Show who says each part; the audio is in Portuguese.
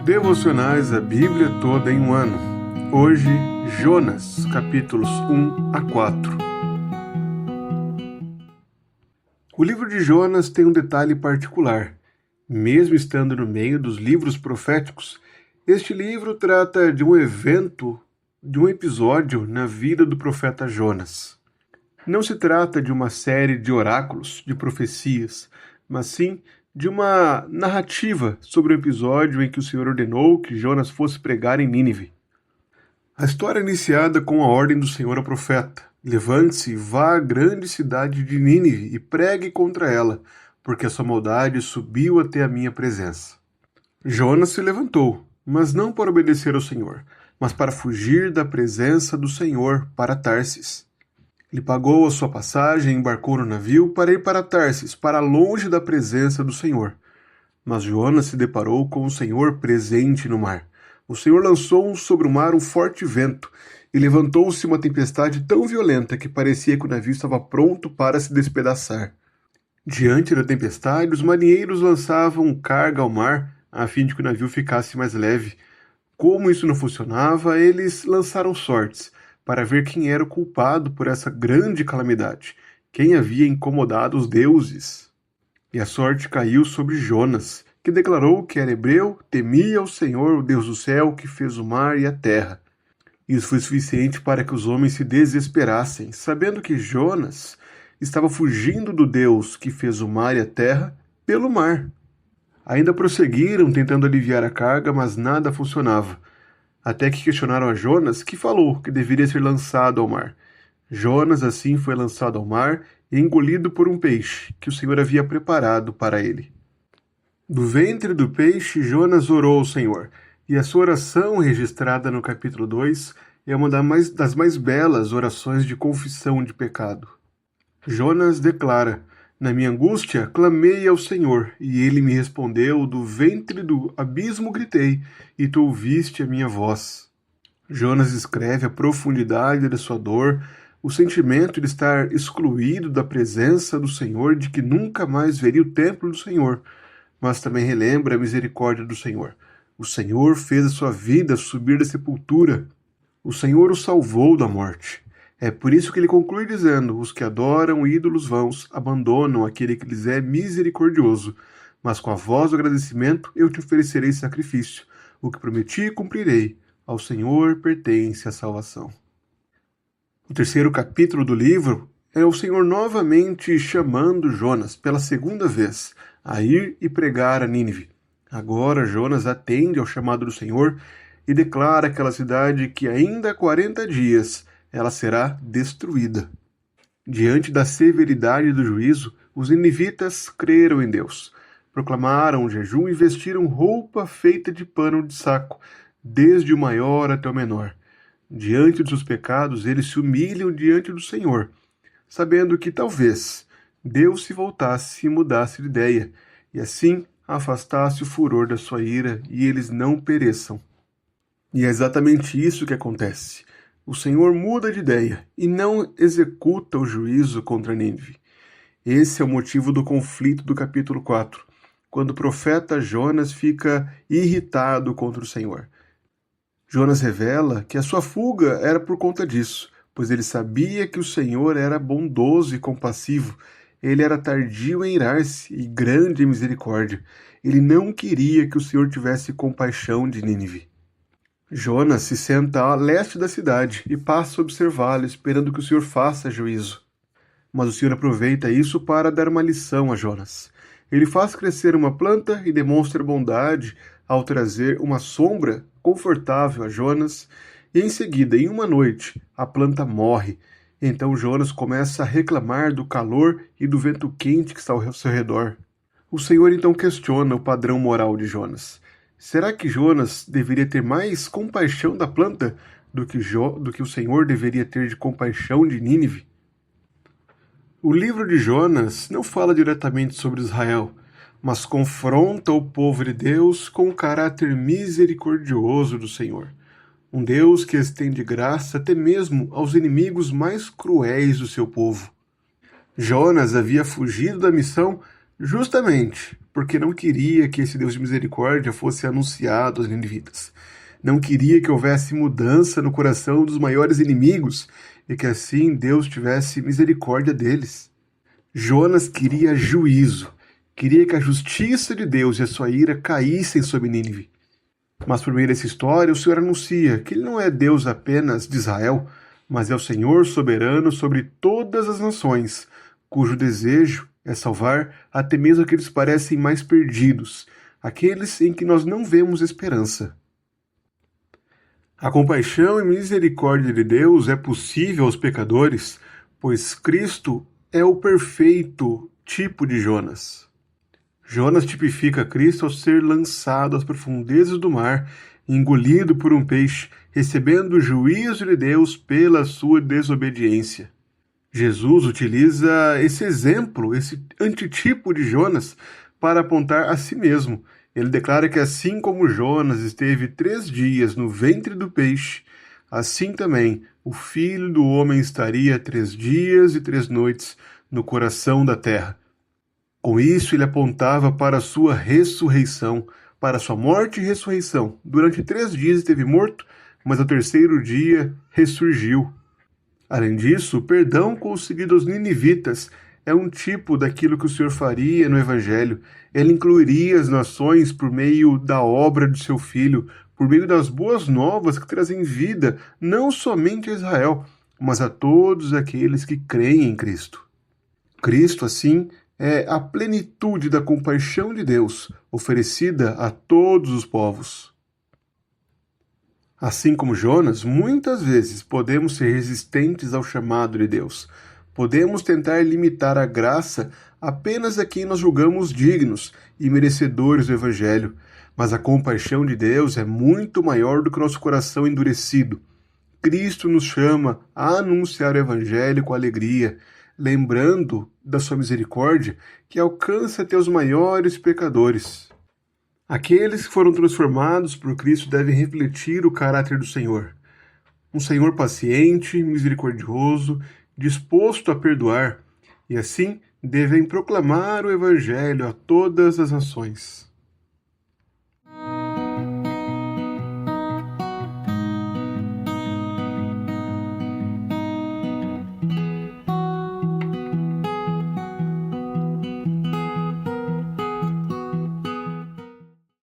Speaker 1: Devocionais a Bíblia toda em um ano. Hoje, Jonas, capítulos 1 a 4. O livro de Jonas tem um detalhe particular. Mesmo estando no meio dos livros proféticos, este livro trata de um evento, de um episódio na vida do profeta Jonas. Não se trata de uma série de oráculos, de profecias, mas sim de uma narrativa sobre o episódio em que o Senhor ordenou que Jonas fosse pregar em Nínive. A história é iniciada com a ordem do Senhor ao profeta: levante-se e vá à grande cidade de Nínive e pregue contra ela, porque a sua maldade subiu até a minha presença. Jonas se levantou, mas não para obedecer ao Senhor, mas para fugir da presença do Senhor para Tarsis. Ele pagou a sua passagem e embarcou no navio para ir para Tarsis, para longe da presença do Senhor. Mas Jonas se deparou com o Senhor presente no mar. O Senhor lançou sobre o mar um forte vento, e levantou-se uma tempestade tão violenta que parecia que o navio estava pronto para se despedaçar. Diante da tempestade, os marinheiros lançavam carga ao mar, a fim de que o navio ficasse mais leve. Como isso não funcionava, eles lançaram sortes, para ver quem era o culpado por essa grande calamidade, quem havia incomodado os deuses. E a sorte caiu sobre Jonas, que declarou que era hebreu, temia o Senhor, o Deus do céu, que fez o mar e a terra. Isso foi suficiente para que os homens se desesperassem, sabendo que Jonas estava fugindo do Deus que fez o mar e a terra pelo mar. Ainda prosseguiram tentando aliviar a carga, mas nada funcionava. Até que questionaram a Jonas, que falou que deveria ser lançado ao mar. Jonas assim foi lançado ao mar e engolido por um peixe, que o Senhor havia preparado para ele. Do ventre do peixe, Jonas orou ao Senhor, e a sua oração, registrada no capítulo 2, é uma das mais belas orações de confissão de pecado. Jonas declara: na minha angústia, clamei ao Senhor, e ele me respondeu, do ventre do abismo gritei, e tu ouviste a minha voz. Jonas descreve a profundidade da sua dor, o sentimento de estar excluído da presença do Senhor, de que nunca mais veria o templo do Senhor, mas também relembra a misericórdia do Senhor. O Senhor fez a sua vida subir da sepultura. O Senhor o salvou da morte. É por isso que ele conclui dizendo: os que adoram ídolos vãos abandonam aquele que lhes é misericordioso, mas com a voz do agradecimento eu te oferecerei sacrifício. O que prometi cumprirei. Ao Senhor pertence a salvação. O terceiro capítulo do livro é o Senhor novamente chamando Jonas pela segunda vez a ir e pregar a Nínive. Agora Jonas atende ao chamado do Senhor e declara àquela cidade que ainda há 40 dias ela será destruída. Diante da severidade do juízo, os ninivitas creram em Deus, proclamaram um jejum e vestiram roupa feita de pano de saco, desde o maior até o menor. Diante dos seus pecados, eles se humilham diante do Senhor, sabendo que talvez Deus se voltasse e mudasse de ideia, e assim afastasse o furor da sua ira e eles não pereçam. E é exatamente isso que acontece. O Senhor muda de ideia e não executa o juízo contra Nínive. Esse é o motivo do conflito do capítulo 4, quando o profeta Jonas fica irritado contra o Senhor. Jonas revela que a sua fuga era por conta disso, pois ele sabia que o Senhor era bondoso e compassivo. Ele era tardio em irar-se e grande em misericórdia. Ele não queria que o Senhor tivesse compaixão de Nínive. Jonas se senta a leste da cidade e passa a observá-lo, esperando que o Senhor faça juízo. Mas o Senhor aproveita isso para dar uma lição a Jonas. Ele faz crescer uma planta e demonstra bondade ao trazer uma sombra confortável a Jonas, e em seguida, em uma noite, a planta morre. Então Jonas começa a reclamar do calor e do vento quente que está ao seu redor. O Senhor então questiona o padrão moral de Jonas. Será que Jonas deveria ter mais compaixão da planta do que o Senhor deveria ter de compaixão de Nínive? O livro de Jonas não fala diretamente sobre Israel, mas confronta o povo de Deus com o caráter misericordioso do Senhor. Um Deus que estende graça até mesmo aos inimigos mais cruéis do seu povo. Jonas havia fugido da missão justamente porque não queria que esse Deus de misericórdia fosse anunciado aos ninivitas. Não queria que houvesse mudança no coração dos maiores inimigos e que assim Deus tivesse misericórdia deles. Jonas queria juízo, queria que a justiça de Deus e a sua ira caíssem sobre Nínive. Mas por meio dessa história, o Senhor anuncia que Ele não é Deus apenas de Israel, mas é o Senhor soberano sobre todas as nações, cujo desejo é salvar até mesmo aqueles que parecem mais perdidos, aqueles em que nós não vemos esperança. A compaixão e misericórdia de Deus é possível aos pecadores, pois Cristo é o perfeito tipo de Jonas. Jonas tipifica Cristo ao ser lançado às profundezas do mar, engolido por um peixe, recebendo o juízo de Deus pela sua desobediência. Jesus utiliza esse exemplo, esse antitipo de Jonas, para apontar a si mesmo. Ele declara que assim como Jonas esteve 3 dias no ventre do peixe, assim também o Filho do Homem estaria 3 dias e 3 noites no coração da terra. Com isso, ele apontava para a sua ressurreição, para a sua morte e ressurreição. Durante 3 dias esteve morto, mas ao 3º dia ressurgiu. Além disso, o perdão concedido aos ninivitas é um tipo daquilo que o Senhor faria no Evangelho. Ele incluiria as nações por meio da obra de seu Filho, por meio das boas novas que trazem vida não somente a Israel, mas a todos aqueles que creem em Cristo. Cristo, assim, é a plenitude da compaixão de Deus, oferecida a todos os povos. Assim como Jonas, muitas vezes podemos ser resistentes ao chamado de Deus. Podemos tentar limitar a graça apenas a quem nós julgamos dignos e merecedores do Evangelho, mas a compaixão de Deus é muito maior do que o nosso coração endurecido. Cristo nos chama a anunciar o Evangelho com alegria, lembrando da sua misericórdia que alcança até os maiores pecadores. Aqueles que foram transformados por Cristo devem refletir o caráter do Senhor. Um Senhor paciente, misericordioso, disposto a perdoar, e assim devem proclamar o Evangelho a todas as nações.